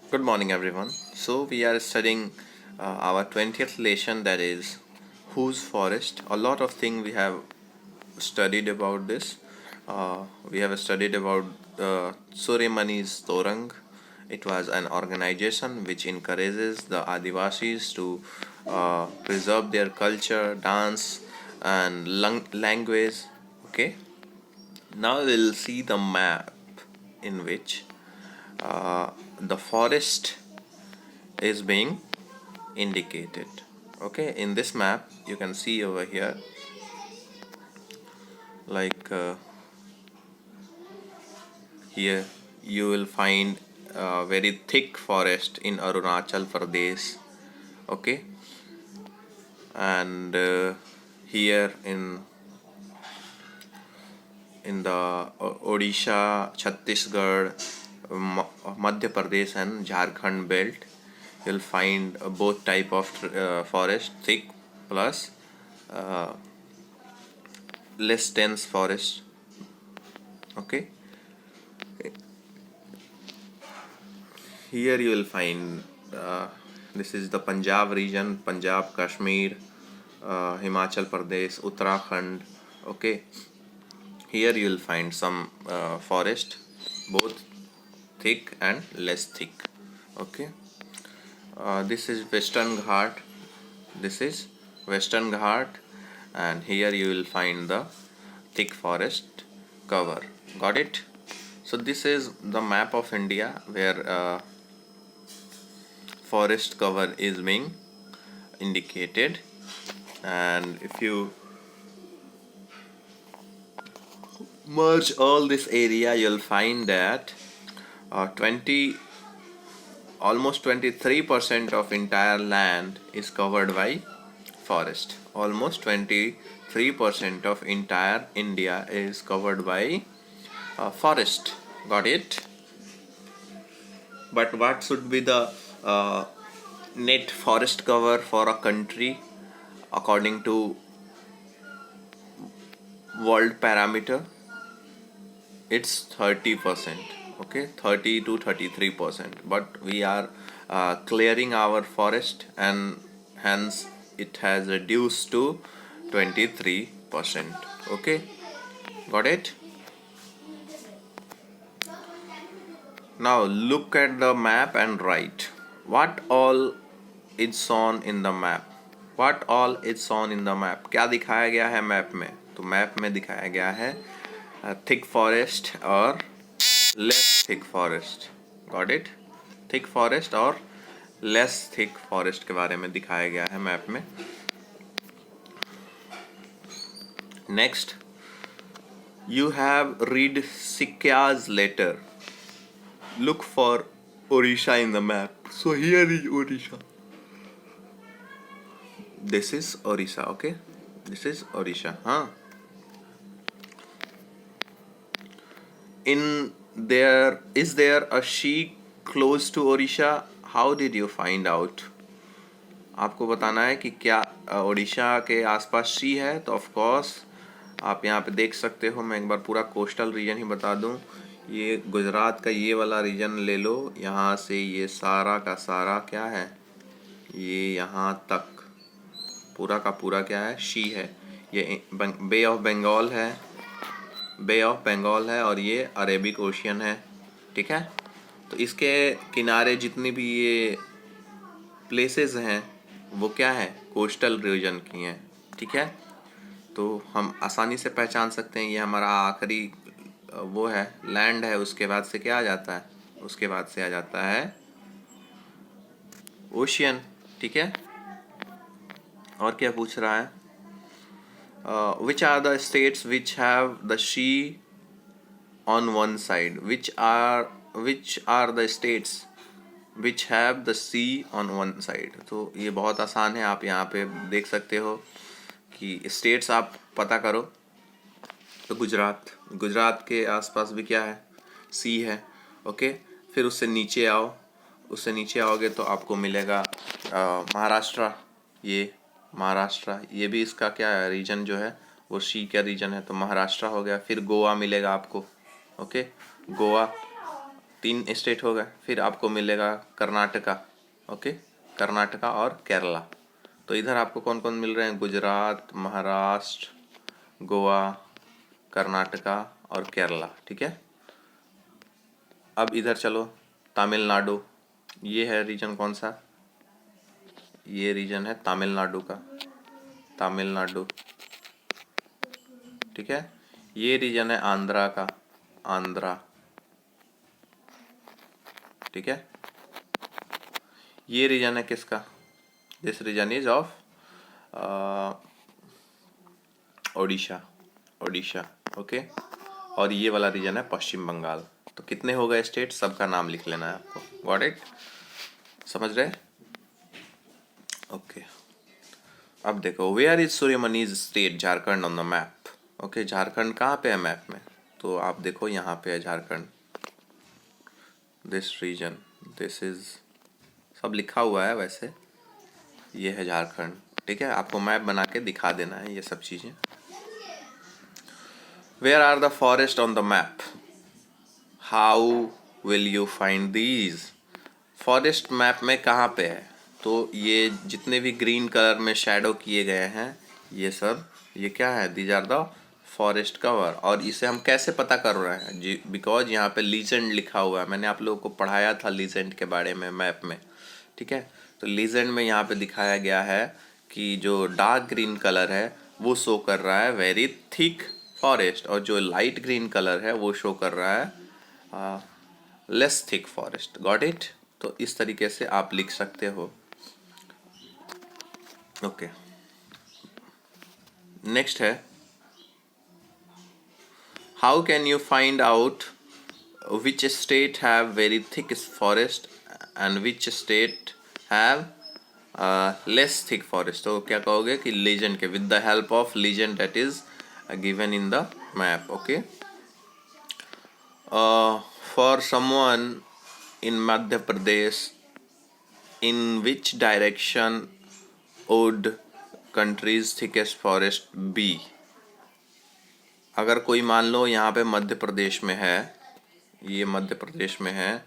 Good morning, everyone. So, we are studying our 20th lesson, that is Whose Forest. A lot of things we have studied about this. We have studied about Surimani's Torang. It was an organization which encourages the Adivasis to preserve their culture, dance, and language. Okay, now we'll see the map in which the forest is being indicated. Okay, in this map you can see over here, like here you will find a very thick forest in Arunachal Pradesh. Okay, and here in the Odisha, Chhattisgarh, Madhya Pradesh and Jharkhand belt, you'll find both type of forest, thick plus uh, less dense forest. Okay, here you will find this is the Punjab region, Punjab, Kashmir, Himachal Pradesh, Uttarakhand. Okay, here you will find some forest, both thick and less thick. Okay, this is Western Ghat. This is Western Ghat, and here you will find the thick forest cover. Got it? So this is the map of India where forest cover is being indicated, and if you merge all this area, you'll find that 20 almost 23% of entire land is covered by forest. Almost 23% of entire India is covered by forest. Got it? But what should be the uh, net forest cover for a country according to world parameter? It's 30%. Okay, 30 to 33%, but we are clearing our forest, and hence it has reduced to 23%. Okay, got it? Now look at the map and write what all is shown in the map. What all is shown in the map? क्या दिखाया गया है map में? तो map में दिखाया गया है थिक फॉरेस्ट और less thick forest. Got it? Thick forest और लेस थिक फॉरेस्ट के बारे में दिखाया गया है मैप में. Next, you have read Sikya's letter. Look for Odisha in the map. So here is Odisha. This is Odisha. Okay, this is Odisha. In there, is there a she close to Odisha? How did you find out? आपको बताना है कि क्या ओडिशा के आसपास she है. तो of course आप यहाँ पे देख सकते हो. मैं एक बार पूरा कोस्टल रीजन ही बता दूँ. ये गुजरात का ये वाला रीजन ले लो. यहाँ से ये सारा का सारा क्या है, ये यहाँ तक पूरा का पूरा क्या है, शी है. ये बे ऑफ बंगाल है, बे ऑफ बंगाल है, और ये अरेबिक ओशियन है. ठीक है, तो इसके किनारे जितनी भी ये प्लेसेस हैं वो क्या है, कोस्टल रीजन की हैं. ठीक है, तो हम आसानी से पहचान सकते हैं ये हमारा आखिरी वो है, लैंड है. उसके बाद से क्या आ जाता है, उसके बाद से आ जाता है ओशियन. ठीक है, और क्या पूछ रहा है? Which are the states which have the she on one side? Which are the states which have the sea on one side? तो ये बहुत आसान है. आप यहाँ पे देख सकते हो कि स्टेट्स आप पता करो. तो गुजरात के आसपास भी क्या है, सी है. ओके, फिर उससे नीचे आओ. उससे नीचे आओगे तो आपको मिलेगा महाराष्ट्र. ये महाराष्ट्र, ये भी इसका क्या है, रीजन जो है वो सी का रीजन है, तो महाराष्ट्र हो गया. फिर गोवा मिलेगा आपको. ओके, गोवा. 3 स्टेट हो गए। फिर आपको मिलेगा कर्नाटका, ओके, कर्नाटका और केरला। तो इधर आपको कौन कौन मिल रहे हैं? गुजरात, महाराष्ट्र, गोवा, कर्नाटका और केरला, ठीक है। अब इधर चलो, तमिलनाडु, ये है रीजन कौन सा? ये रीजन है तमिलनाडु का, तमिलनाडु, ठीक है। ये रीजन है आंध्रा का, आंध्रा, ठीक है। ये रीजन है किसका? This region is of Odisha, Odisha, okay. और ये वाला रीजन है पश्चिम बंगाल। तो कितने हो गए स्टेट? सबका नाम लिख लेना है आपको। Got it? समझ रहे? ओके। अब देखो, where is Suryamani's state Jharkhand on the map? Okay, Jharkhand कहाँ पे है मैप में? तो आप देखो यहाँ पे है Jharkhand, this region, this is, सब लिखा हुआ है वैसे, ये है झारखंड, ठीक है। आपको मैप बना के दिखा देना है ये सब चीज़ें। Where are the forest on the map? How will you find these? Forest map में कहाँ पे है? तो ये जितने भी ग्रीन कलर में शैडो किए गए हैं, ये सब, ये क्या है? These are the forest cover. और इसे हम कैसे पता कर रहे हैं जी? बिकॉज यहाँ पे लीजेंड लिखा हुआ है। मैंने आप लोगों को पढ़ाया था लीजेंड के बारे में मैप में, ठीक है। तो लीजेंड में यहाँ पे दिखाया गया है कि जो डार्क ग्रीन कलर है वो शो कर रहा है वेरी थिक फॉरेस्ट, और जो लाइट ग्रीन कलर है वो शो कर रहा है less thick forest. Got it? तो इस तरीके से आप लिख सकते हो। ओके, नेक्स्ट है, how can you find out which state have very thick forest and which state have less thick forest? तो क्या कहोगे कि लीजेंड के, with the help of legend that is given in the map, okay. For someone in Madhya Pradesh, in which direction would country's thickest forest be? अगर कोई मान लो यहाँ पे मध्य प्रदेश में है, ये मध्य प्रदेश में है,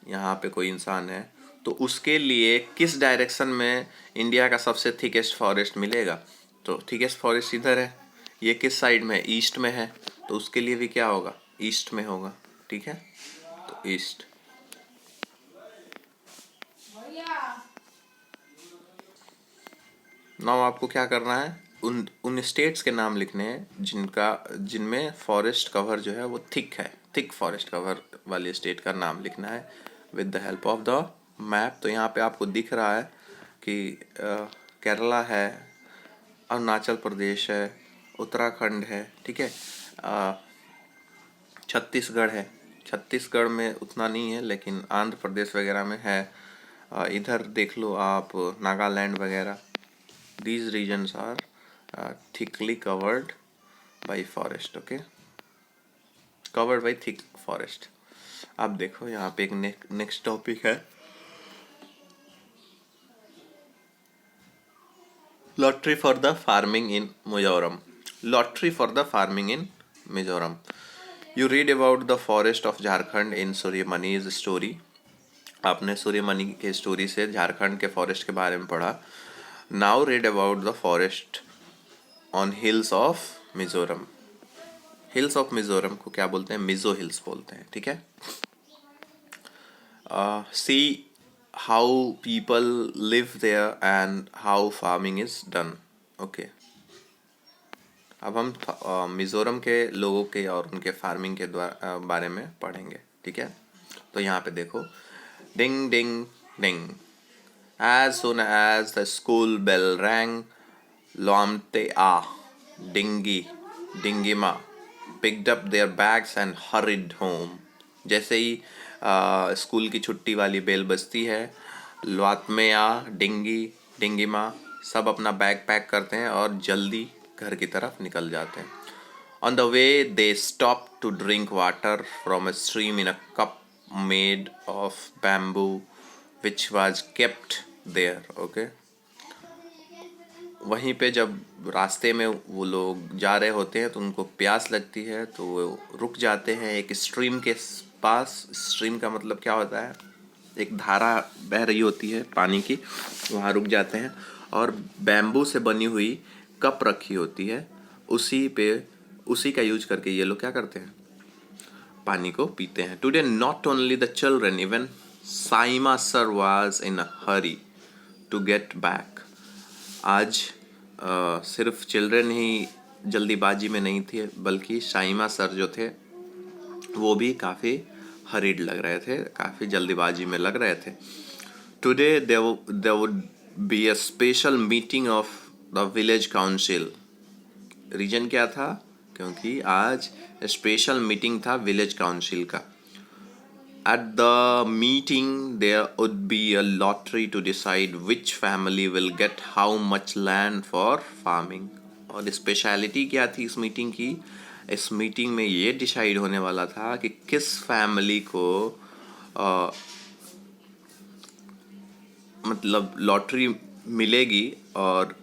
यहाँ पे कोई इंसान है, तो उसके लिए किस डायरेक्शन में इंडिया का सबसे थिकेस्ट फॉरेस्ट मिलेगा? तो थिकेस्ट फॉरेस्ट इधर है, ये किस साइड में है? ईस्ट में है, तो उसके लिए भी क्या होगा? ईस्ट में होगा, ठीक है। तो ईस्ट। नाउ आपको क्या करना है? उन स्टेट्स के नाम लिखने हैं जिनमें फॉरेस्ट कवर जो है वो थिक है, थिक फॉरेस्ट कवर वाले स्टेट का नाम लिखना है with the help of the map. तो यहाँ पे आपको दिख रहा है कि केरला है, अरुणाचल प्रदेश है, उत्तराखंड है, ठीक है, छत्तीसगढ़ है। छत्तीसगढ़ में उतना नहीं है लेकिन आंध्र प्रदेश वगैरह में है। इधर देख लो आप, नागालैंड वगैरह। These regions are thickly covered by forest, okay, covered by thick forest। अब देखो यहाँ पे एक नेक्स्ट टॉपिक है, lottery for the farming in Mizoram. Lottery for the farming in Mizoram. You read about the forest of Jharkhand in Suryamani's story. आपने सूर्यमणि के story से झारखंड के फॉरेस्ट के बारे में पढ़ा। Now read about the forest on hills of Mizoram। Hills of Mizoram को क्या बोलते हैं? मिजो हिल्स बोलते हैं, ठीक है। See how people live there and how farming is done, okay। अब हम मिजोरम के लोगों के और उनके फार्मिंग के बारे में पढ़ेंगे, ठीक है। तो यहाँ पे देखो, डिंग डिंग डिंग, as soon as the school bell rang, Lomtea, Dingima picked up their bags and hurried home। जैसे ही स्कूल की छुट्टी वाली बेल बजती है, लॉटमेया, डिंगिमा सब अपना बैग पैक करते हैं और जल्दी घर की तरफ निकल जाते हैं। On the way they stopped to drink water from a stream in a cup made of bamboo which was kept there, okay। वहीं पे जब रास्ते में वो लोग जा रहे होते हैं तो उनको प्यास लगती है, तो वो रुक जाते हैं एक स्ट्रीम के पास, स्ट्रीम का मतलब क्या होता है, एक धारा बह रही होती है पानी की, वहाँ रुक जाते हैं और बैम्बू से बनी हुई कप रखी होती है, उसी का यूज करके ये लोग क्या करते हैं, पानी को पीते हैं. Today not only the children, even Saima sir was in a hurry to get back. आज सिर्फ चिल्ड्रन ही जल्दीबाजी में नहीं थे, बल्कि साइमा सर जो थे वो भी काफ़ी हरीड लग रहे थे, काफ़ी जल्दीबाजी में लग रहे थे. Today there would be a special meeting of the village council. Reason क्या था, क्योंकि आज स्पेशल मीटिंग था विलेज काउंसिल का. At the meeting, there would be a lottery to decide which family will get how much land for farming. और speciality क्या थी इस मीटिंग की, इस मीटिंग में ये डिसाइड होने वाला था कि किस फैमिली को मतलब लॉटरी मिलेगी और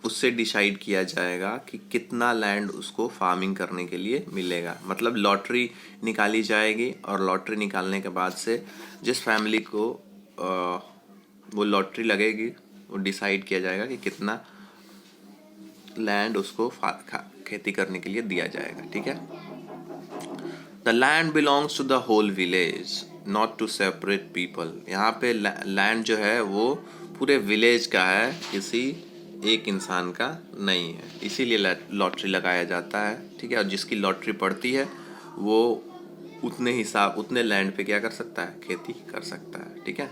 उससे डिसाइड किया जाएगा कि कितना लैंड उसको फार्मिंग करने के लिए मिलेगा. मतलब लॉटरी निकाली जाएगी और लॉटरी निकालने के बाद से जिस फैमिली को वो लॉटरी लगेगी वो डिसाइड किया जाएगा कि कितना लैंड उसको खेती करने के लिए दिया जाएगा. ठीक है. The land belongs to the whole village, not to separate people. यहाँ पे लैंड जो है वो पूरे विलेज का है, किसी एक इंसान का नहीं है, इसीलिए लॉटरी लगाया जाता है. ठीक है. और जिसकी लॉटरी पड़ती है वो उतने लैंड पे क्या कर सकता है, खेती कर सकता है. ठीक है.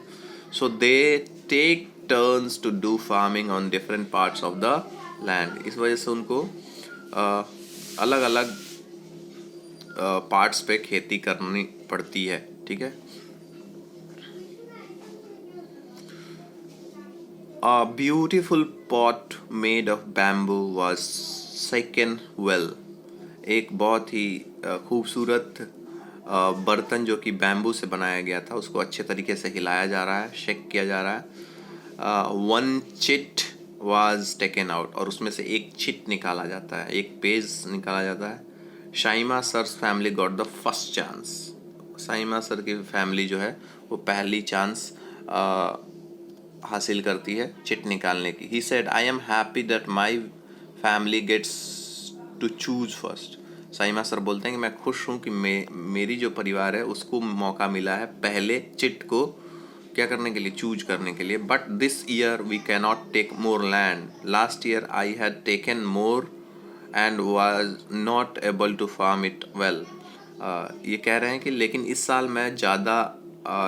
So they take turns to do farming on different parts of the land. इस वजह से उनको अलग अलग पार्ट्स पे खेती करनी पड़ती है. ठीक है. A beautiful pot made of bamboo was shaken well. एक बहुत ही खूबसूरत बर्तन जो कि बैम्बू से बनाया गया था उसको अच्छे तरीके से हिलाया जा रहा है, शेक किया जा रहा है. One chit was taken out, और उसमें से एक चिट निकाला जाता है, एक पेज निकाला जाता है. Shaima sir's family got the first chance. Shaima sir की फैमिली जो है वो पहली चांस हासिल करती है चिट निकालने की. He said I am happy that my family gets to choose first. Saima sir बोलते हैं कि मैं खुश हूँ कि मेरी जो परिवार है उसको मौका मिला है पहले चिट को क्या करने के लिए, चूज करने के लिए. But this year we can not take more land. Last year I had taken more and was not able to farm it well. ये कह रहे हैं कि लेकिन इस साल मैं ज़्यादा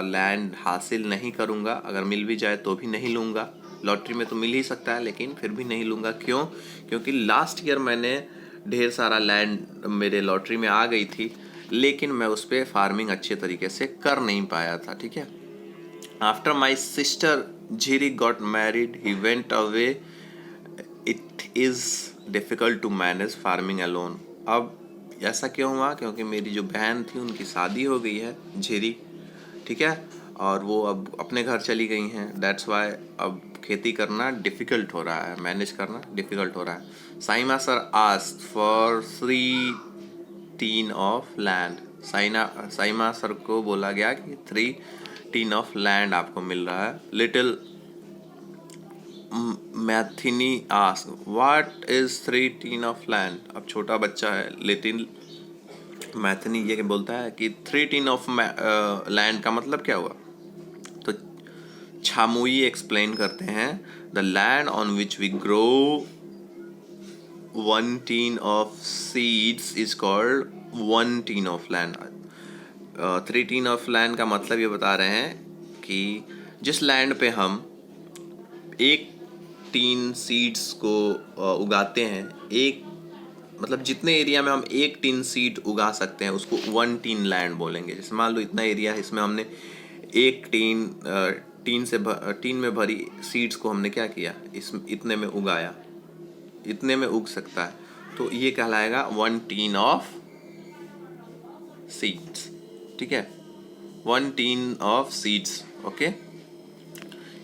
लैंड हासिल नहीं करूँगा, अगर मिल भी जाए तो भी नहीं लूँगा. लॉटरी में तो मिल ही सकता है लेकिन फिर भी नहीं लूँगा. क्यों? क्योंकि लास्ट ईयर मैंने ढेर सारा लैंड मेरे लॉटरी में आ गई थी लेकिन मैं उस पर फार्मिंग अच्छे तरीके से कर नहीं पाया था. ठीक है. After my sister Jhiri got married he went away. It is difficult to manage farming alone. अब ऐसा क्यों हुआ? क्योंकि मेरी जो बहन थी उनकी शादी हो गई है, झीरी. ठीक है. और वो अब अपने घर चली गई हैं. दैट्स वाई अब खेती करना डिफ़िकल्ट हो रहा है, मैनेज करना डिफ़िकल्ट हो रहा है. Saima sir asked for 3 tin of land. Saima sir को बोला गया कि 3 टीन ऑफ लैंड आपको मिल रहा है. Little Maithini asked what is 3 tin of land. अब छोटा बच्चा है, लिटिल मैथनी ये बोलता है कि 3 टीन ऑफ लैंड का मतलब क्या हुआ. तो छामुई एक्सप्लेन करते हैं the land on which we grow 1 tin of seeds is called 1 tin of land. 3 tin of land का मतलब ये बता रहे हैं कि जिस लैंड पे हम 1 टीन सीड्स को उगाते हैं, एक मतलब जितने एरिया में हम 1 टीन सीड उगा सकते हैं उसको 1 टीन लैंड बोलेंगे. जैसे मान लो इतना एरिया है, इसमें हमने 1 टीन में भरी सीड्स को हमने क्या किया, इतने में उगाया, इतने में उग सकता है, तो ये कहलाएगा 1 टीन ऑफ सीड्स. ठीक है. 1 टीन ऑफ सीड्स. ओके.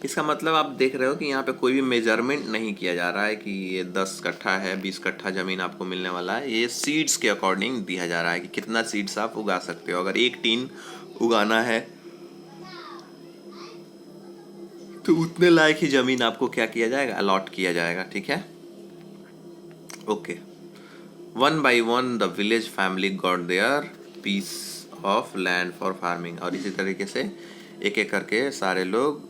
इसका मतलब आप देख रहे हो कि यहाँ पे कोई भी मेजरमेंट नहीं किया जा रहा है कि ये 10 कट्ठा है, 20 कट्ठा ज़मीन आपको मिलने वाला है. ये सीड्स के अकॉर्डिंग दिया जा रहा है कि कितना सीड्स आप उगा सकते हो. अगर 1 टीन उगाना है तो उतने लायक ही जमीन आपको क्या किया जाएगा, अलॉट किया जाएगा। ठीक है, okay. One by one the village family got their piece of land for farming. और इसी तरीके से एक एक करके सारे लोग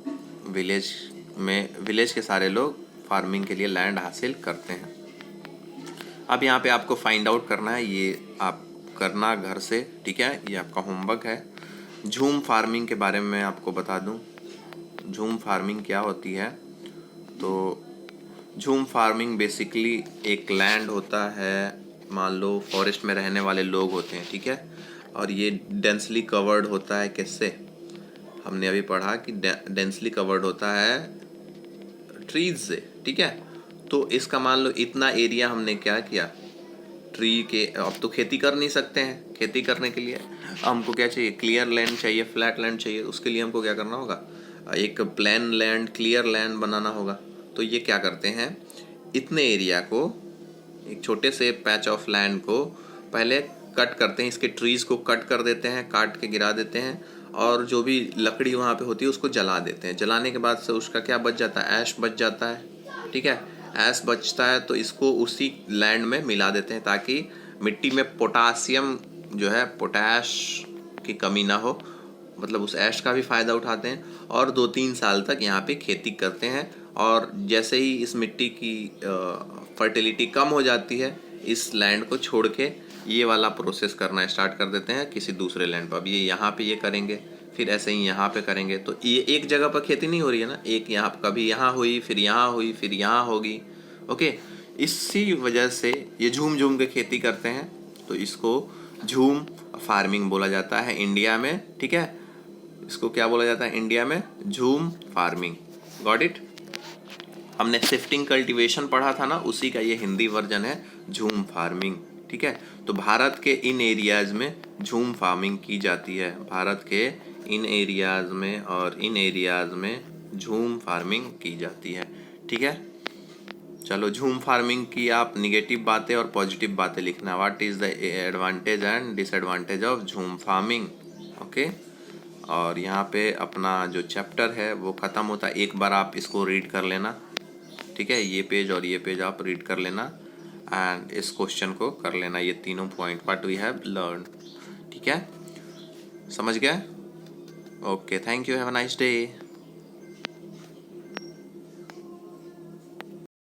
विलेज के सारे लोग फार्मिंग के लिए लैंड हासिल करते हैं। अब यहाँ पे आपको फाइंड आउट करना है, ये आप करना घर से। ठीक है, ये आपका होमवर्क है। झूम फार्मिंग के बारे में मैं आपको बता दूं, झूम फार्मिंग क्या होती है। तो झूम फार्मिंग बेसिकली एक लैंड होता है, मान लो फॉरेस्ट में रहने वाले लोग होते हैं, ठीक है, और ये डेंसली कवर्ड होता है। किससे? हमने अभी पढ़ा कि डेंसली कवर्ड होता है ट्रीज से। ठीक है, तो इसका मान लो इतना एरिया हमने क्या किया, ट्री के। अब तो खेती कर नहीं सकते हैं, खेती करने के लिए हमको क्या चाहिए, क्लियर लैंड चाहिए, फ्लैट लैंड चाहिए। उसके लिए हमको क्या करना होगा, एक प्लेन लैंड, क्लियर लैंड बनाना होगा। तो ये क्या करते हैं, इतने एरिया को, एक छोटे से पैच ऑफ लैंड को पहले कट करते हैं, इसके ट्रीज को कट कर देते हैं, काट के गिरा देते हैं, और जो भी लकड़ी वहाँ पे होती है उसको जला देते हैं। जलाने के बाद से उसका क्या बच जाता है, ऐश बच जाता है। ठीक है, ऐश बचता है तो इसको उसी लैंड में मिला देते हैं ताकि मिट्टी में पोटासियम जो है, पोटैश की कमी ना हो। मतलब उस ऐश का भी फ़ायदा उठाते हैं और 2-3 साल तक यहाँ पे खेती करते हैं। और जैसे ही इस मिट्टी की फर्टिलिटी कम हो जाती है, इस लैंड को छोड़ के ये वाला प्रोसेस करना स्टार्ट कर देते हैं किसी दूसरे लैंड पर। अब ये यहाँ पे ये करेंगे, फिर ऐसे ही यहाँ पे करेंगे। तो ये एक जगह पर खेती नहीं हो रही है ना, एक यहाँ कभी यहाँ हुई, फिर यहाँ हुई, फिर यहाँ होगी। ओके, इसी वजह से ये झूम झूम के खेती करते हैं। तो इसको झूम फार्मिंग बोला जाता है इंडिया में। ठीक है, इसको क्या बोला जाता है इंडिया में, झूम फार्मिंग। Got it. हमने शिफ्टिंग कल्टीवेशन पढ़ा था ना, उसी का ये हिंदी वर्जन है, झूम फार्मिंग। ठीक है, तो भारत के इन एरियाज़ में झूम फार्मिंग की जाती है। भारत के इन एरियाज़ में और इन एरियाज़ में झूम फार्मिंग की जाती है। ठीक है, चलो झूम फार्मिंग की आप निगेटिव बातें और पॉजिटिव बातें लिखना। What is the advantage and disadvantage of झूम फार्मिंग। ओके, और यहाँ पे अपना जो चैप्टर है वो ख़त्म होता है। एक बार आप इसको रीड कर लेना। ठीक है, ये पेज और ये पेज आप रीड कर लेना एंड इस क्वेश्चन को कर लेना, ये तीनों point what we have learn. ठीक है, समझ गए? Okay, thank you, have a nice day.